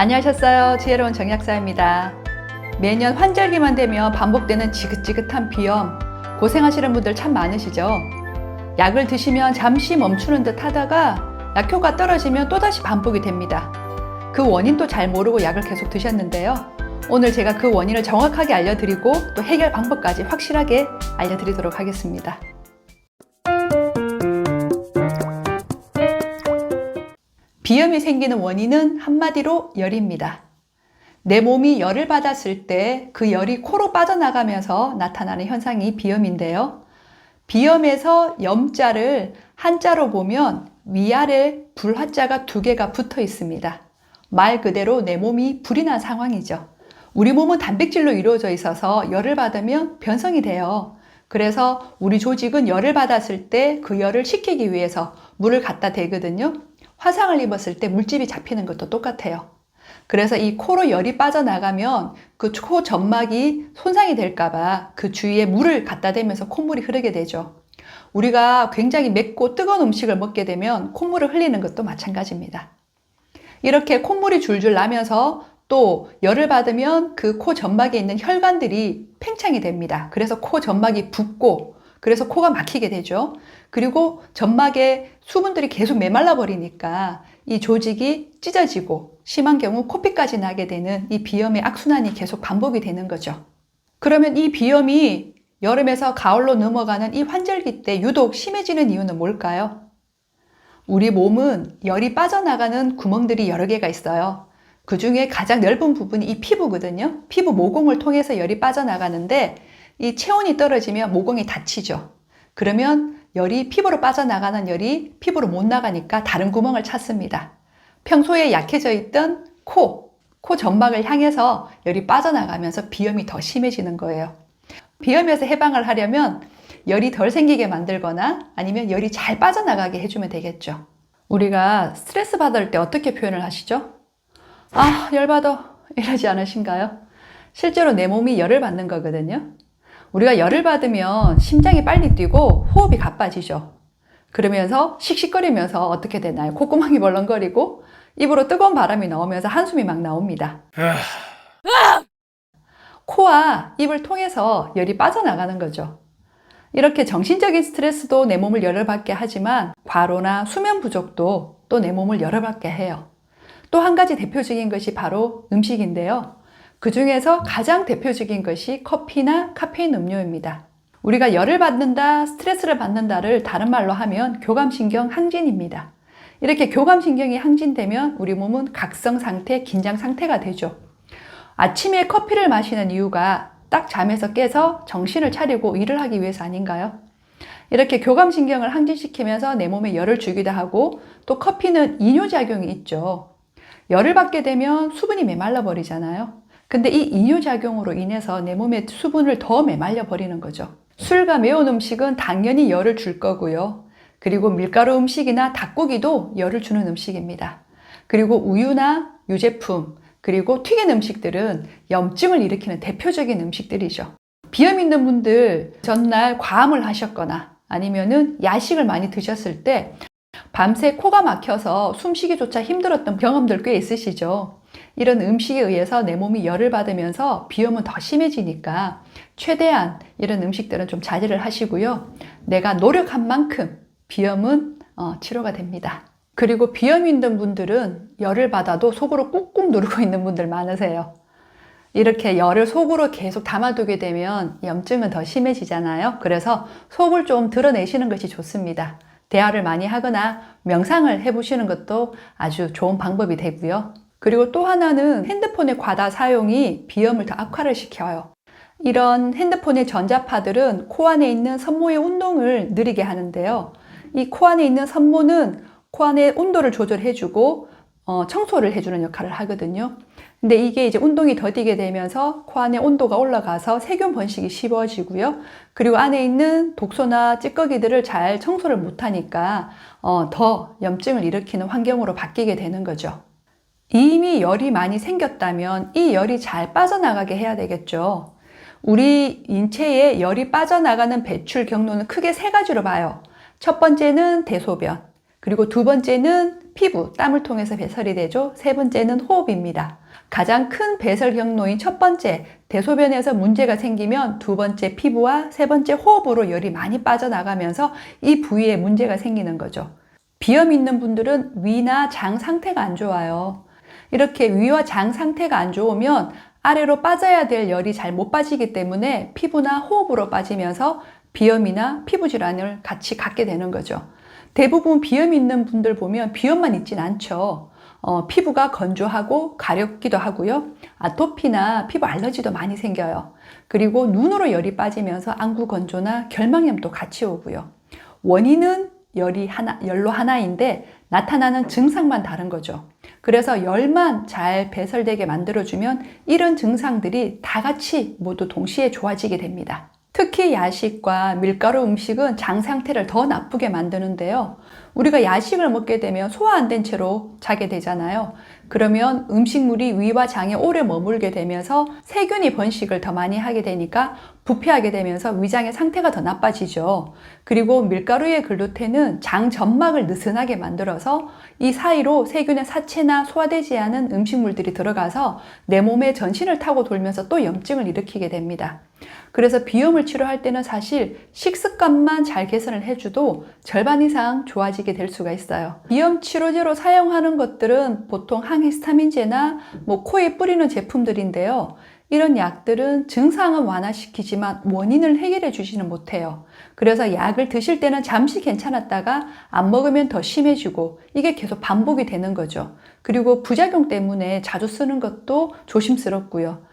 안녕하셨어요. 지혜로운 정약사입니다. 매년 환절기만 되면 반복되는 지긋지긋한 비염, 고생하시는 분들 참 많으시죠? 약을 드시면 잠시 멈추는 듯 하다가 약효가 떨어지면 또다시 반복이 됩니다. 그 원인도 잘 모르고 약을 계속 드셨는데요. 오늘 제가 그 원인을 정확하게 알려드리고 또 해결 방법까지 확실하게 알려드리도록 하겠습니다. 비염이 생기는 원인은 한마디로 열입니다. 내 몸이 열을 받았을 때 그 열이 코로 빠져나가면서 나타나는 현상이 비염인데요. 비염에서 염자를 한자로 보면 위아래 불화자가 두 개가 붙어 있습니다. 말 그대로 내 몸이 불이 난 상황이죠. 우리 몸은 단백질로 이루어져 있어서 열을 받으면 변성이 돼요. 그래서 우리 조직은 열을 받았을 때 그 열을 식히기 위해서 물을 갖다 대거든요. 화상을 입었을 때 물집이 잡히는 것도 똑같아요. 그래서 이 코로 열이 빠져나가면 그 코 점막이 손상이 될까봐 그 주위에 물을 갖다 대면서 콧물이 흐르게 되죠. 우리가 굉장히 맵고 뜨거운 음식을 먹게 되면 콧물을 흘리는 것도 마찬가지입니다. 이렇게 콧물이 줄줄 나면서 또 열을 받으면 그 코 점막에 있는 혈관들이 팽창이 됩니다. 그래서 코 점막이 붓고 그래서 코가 막히게 되죠. 그리고 점막에 수분들이 계속 메말라 버리니까 이 조직이 찢어지고 심한 경우 코피까지 나게 되는 이 비염의 악순환이 계속 반복이 되는 거죠. 그러면 이 비염이 여름에서 가을로 넘어가는 이 환절기 때 유독 심해지는 이유는 뭘까요? 우리 몸은 열이 빠져나가는 구멍들이 여러 개가 있어요. 그 중에 가장 넓은 부분이 이 피부거든요. 피부 모공을 통해서 열이 빠져나가는데 이 체온이 떨어지면 모공이 닫히죠. 그러면 열이 피부로 빠져나가는 열이 피부로 못 나가니까 다른 구멍을 찾습니다. 평소에 약해져 있던 코 점막을 향해서 열이 빠져나가면서 비염이 더 심해지는 거예요. 비염에서 해방을 하려면 열이 덜 생기게 만들거나 아니면 열이 잘 빠져나가게 해주면 되겠죠. 우리가 스트레스 받을 때 어떻게 표현을 하시죠? 아, 열받아 이러지 않으신가요? 실제로 내 몸이 열을 받는 거거든요. 우리가 열을 받으면 심장이 빨리 뛰고 호흡이 가빠지죠. 그러면서 씩씩거리면서 어떻게 되나요? 콧구멍이 벌렁거리고 입으로 뜨거운 바람이 나오면서 한숨이 막 나옵니다. 코와 입을 통해서 열이 빠져나가는 거죠. 이렇게 정신적인 스트레스도 내 몸을 열을 받게 하지만 과로나 수면 부족도 또 내 몸을 열을 받게 해요. 또 한 가지 대표적인 것이 바로 음식인데요. 그 중에서 가장 대표적인 것이 커피나 카페인 음료입니다. 우리가 열을 받는다, 스트레스를 받는다를 다른 말로 하면 교감신경 항진입니다. 이렇게 교감신경이 항진되면 우리 몸은 각성 상태, 긴장 상태가 되죠. 아침에 커피를 마시는 이유가 딱 잠에서 깨서 정신을 차리고 일을 하기 위해서 아닌가요? 이렇게 교감신경을 항진시키면서 내 몸에 열을 주기도 하고 또 커피는 이뇨작용이 있죠. 열을 받게 되면 수분이 메말라 버리잖아요. 근데 이 이뇨작용으로 인해서 내 몸의 수분을 더 메말려 버리는 거죠. 술과 매운 음식은 당연히 열을 줄 거고요. 그리고 밀가루 음식이나 닭고기도 열을 주는 음식입니다. 그리고 우유나 유제품, 그리고 튀긴 음식들은 염증을 일으키는 대표적인 음식들이죠. 비염 있는 분들 전날 과음을 하셨거나 아니면은 야식을 많이 드셨을 때 밤새 코가 막혀서 숨쉬기조차 힘들었던 경험들 꽤 있으시죠? 이런 음식에 의해서 내 몸이 열을 받으면서 비염은 더 심해지니까 최대한 이런 음식들은 좀 자제를 하시고요. 내가 노력한 만큼 비염은 치료가 됩니다. 그리고 비염 있는 분들은 열을 받아도 속으로 꾹꾹 누르고 있는 분들 많으세요. 이렇게 열을 속으로 계속 담아두게 되면 염증은 더 심해지잖아요. 그래서 속을 좀 드러내시는 것이 좋습니다. 대화를 많이 하거나 명상을 해보시는 것도 아주 좋은 방법이 되고요. 그리고 또 하나는 핸드폰의 과다 사용이 비염을 더 악화를 시켜요. 이런 핸드폰의 전자파들은 코 안에 있는 섬모의 운동을 느리게 하는데요. 이 코 안에 있는 섬모는 코 안의 온도를 조절해주고 청소를 해주는 역할을 하거든요. 근데 이게 이제 운동이 더디게 되면서 코 안의 온도가 올라가서 세균 번식이 쉬워지고요. 그리고 안에 있는 독소나 찌꺼기들을 잘 청소를 못하니까 더 염증을 일으키는 환경으로 바뀌게 되는 거죠. 이미 열이 많이 생겼다면 이 열이 잘 빠져나가게 해야 되겠죠. 우리 인체에 열이 빠져나가는 배출 경로는 크게 세 가지로 봐요. 첫 번째는 대소변, 그리고 두 번째는 피부, 땀을 통해서 배설이 되죠. 세 번째는 호흡입니다. 가장 큰 배설 경로인 첫 번째, 대소변에서 문제가 생기면 두 번째 피부와 세 번째 호흡으로 열이 많이 빠져나가면서 이 부위에 문제가 생기는 거죠. 비염 있는 분들은 위나 장 상태가 안 좋아요. 이렇게 위와 장 상태가 안 좋으면 아래로 빠져야 될 열이 잘 못 빠지기 때문에 피부나 호흡으로 빠지면서 비염이나 피부 질환을 같이 갖게 되는 거죠. 대부분 비염 있는 분들 보면 비염만 있진 않죠. 피부가 건조하고 가렵기도 하고요. 아토피나 피부 알러지도 많이 생겨요. 그리고 눈으로 열이 빠지면서 안구 건조나 결막염도 같이 오고요. 원인은 열로 하나인데 나타나는 증상만 다른 거죠. 그래서 열만 잘 배설되게 만들어주면 이런 증상들이 다 같이 모두 동시에 좋아지게 됩니다. 특히 야식과 밀가루 음식은 장 상태를 더 나쁘게 만드는데요. 우리가 야식을 먹게 되면 소화 안 된 채로 자게 되잖아요. 그러면 음식물이 위와 장에 오래 머물게 되면서 세균이 번식을 더 많이 하게 되니까 부패하게 되면서 위장의 상태가 더 나빠지죠. 그리고 밀가루의 글루텐은 장 점막을 느슨하게 만들어서 이 사이로 세균의 사체나 소화되지 않은 음식물들이 들어가서 내 몸에 전신을 타고 돌면서 또 염증을 일으키게 됩니다. 그래서 비염을 치료할 때는 사실 식습관만 잘 개선을 해줘도 절반 이상 좋아지게 될 수가 있어요. 비염 치료제로 사용하는 것들은 보통 항히스타민제나 코에 뿌리는 제품들인데요. 이런 약들은 증상은 완화시키지만 원인을 해결해 주지는 못해요. 그래서 약을 드실 때는 잠시 괜찮았다가 안 먹으면 더 심해지고 이게 계속 반복이 되는 거죠. 그리고 부작용 때문에 자주 쓰는 것도 조심스럽고요.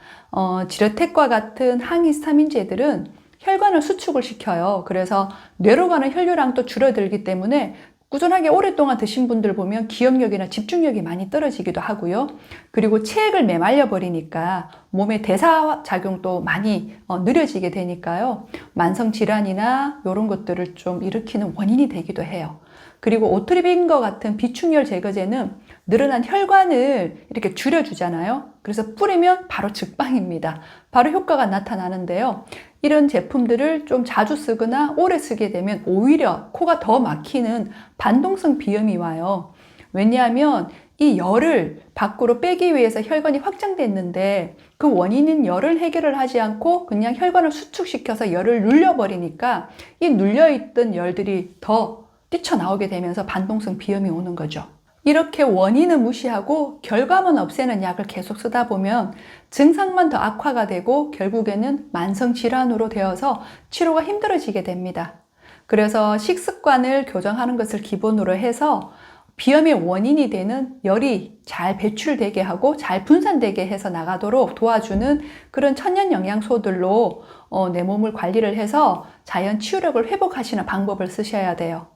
지르텍과 같은 항히스타민제들은 혈관을 수축을 시켜요. 그래서 뇌로 가는 혈류량도 줄어들기 때문에 꾸준하게 오랫동안 드신 분들 보면 기억력이나 집중력이 많이 떨어지기도 하고요. 그리고 체액을 메말려 버리니까 몸의 대사 작용도 많이 느려지게 되니까요. 만성 질환이나 이런 것들을 좀 일으키는 원인이 되기도 해요. 그리고 오트리빈과 같은 비충혈 제거제는 늘어난 혈관을 이렇게 줄여주잖아요. 그래서 뿌리면 바로 즉방입니다. 바로 효과가 나타나는데요. 이런 제품들을 좀 자주 쓰거나 오래 쓰게 되면 오히려 코가 더 막히는 반동성 비염이 와요. 왜냐하면 이 열을 밖으로 빼기 위해서 혈관이 확장됐는데 그 원인인 열을 해결을 하지 않고 그냥 혈관을 수축시켜서 열을 눌려버리니까 이 눌려있던 열들이 더 뛰쳐나오게 되면서 반동성 비염이 오는 거죠. 이렇게 원인은 무시하고 결과만 없애는 약을 계속 쓰다 보면 증상만 더 악화가 되고 결국에는 만성 질환으로 되어서 치료가 힘들어지게 됩니다. 그래서 식습관을 교정하는 것을 기본으로 해서 비염의 원인이 되는 열이 잘 배출되게 하고 잘 분산되게 해서 나가도록 도와주는 그런 천연 영양소들로 내 몸을 관리를 해서 자연 치유력을 회복하시는 방법을 쓰셔야 돼요.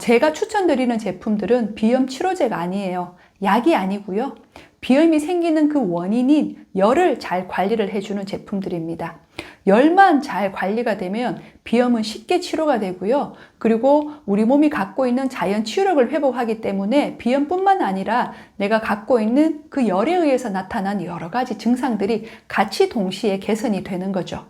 제가 추천드리는 제품들은 비염 치료제가 아니에요. 약이 아니고요. 비염이 생기는 그 원인인 열을 잘 관리를 해주는 제품들입니다. 열만 잘 관리가 되면 비염은 쉽게 치료가 되고요. 그리고 우리 몸이 갖고 있는 자연 치유력을 회복하기 때문에 비염뿐만 아니라 내가 갖고 있는 그 열에 의해서 나타난 여러 가지 증상들이 같이 동시에 개선이 되는 거죠.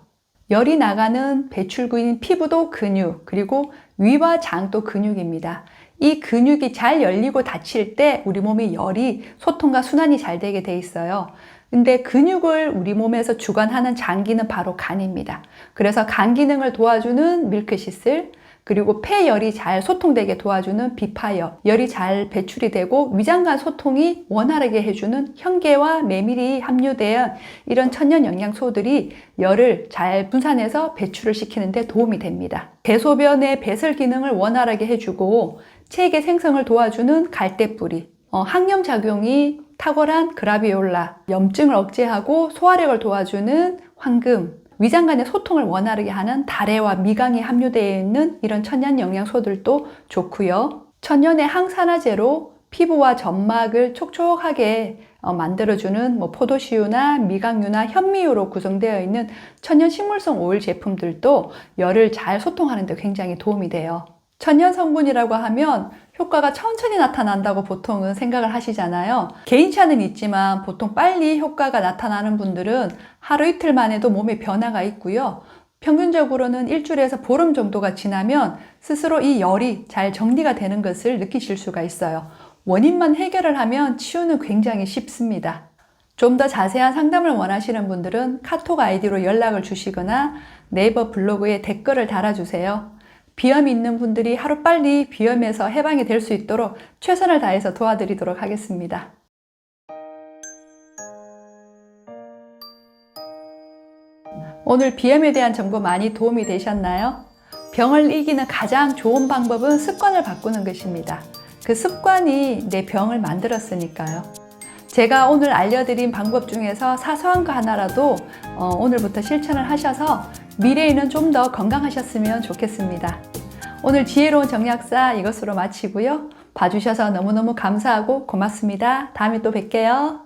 열이 나가는 배출구인 피부도 근육, 그리고 위와 장도 근육입니다. 이 근육이 잘 열리고 닫힐 때 우리 몸의 열이 소통과 순환이 잘 되게 돼 있어요. 근데 근육을 우리 몸에서 주관하는 장기는 바로 간입니다. 그래서 간 기능을 도와주는 밀크시슬, 그리고 폐열이 잘 소통되게 도와주는 비파열, 열이 잘 배출이 되고 위장간 소통이 원활하게 해주는 현계와 메밀이 함유된 이런 천연 영양소들이 열을 잘 분산해서 배출을 시키는 데 도움이 됩니다. 대소변의 배설 기능을 원활하게 해주고 체액의 생성을 도와주는 갈대뿌리, 항염 작용이 탁월한 그라비올라, 염증을 억제하고 소화력을 도와주는 황금, 위장 간의 소통을 원활하게 하는 다래와 미강이 함유되어 있는 이런 천연 영양소들도 좋고요. 천연의 항산화제로 피부와 점막을 촉촉하게 만들어주는 포도씨유나 미강유나 현미유로 구성되어 있는 천연 식물성 오일 제품들도 열을 잘 소통하는 데 굉장히 도움이 돼요. 천연 성분이라고 하면 효과가 천천히 나타난다고 보통은 생각을 하시잖아요. 개인차는 있지만 보통 빨리 효과가 나타나는 분들은 하루 이틀만 해도 몸에 변화가 있고요. 평균적으로는 일주일에서 보름 정도가 지나면 스스로 이 열이 잘 정리가 되는 것을 느끼실 수가 있어요. 원인만 해결을 하면 치유는 굉장히 쉽습니다. 좀 더 자세한 상담을 원하시는 분들은 카톡 아이디로 연락을 주시거나 네이버 블로그에 댓글을 달아주세요. 비염이 있는 분들이 하루빨리 비염에서 해방이 될 수 있도록 최선을 다해서 도와드리도록 하겠습니다. 오늘 비염에 대한 정보 많이 도움이 되셨나요? 병을 이기는 가장 좋은 방법은 습관을 바꾸는 것입니다. 그 습관이 내 병을 만들었으니까요. 제가 오늘 알려드린 방법 중에서 사소한 거 하나라도 오늘부터 실천을 하셔서 미래에는 좀 더 건강하셨으면 좋겠습니다. 오늘 지혜로운 정리학사 이것으로 마치고요. 봐주셔서 너무너무 감사하고 고맙습니다. 다음에 또 뵐게요.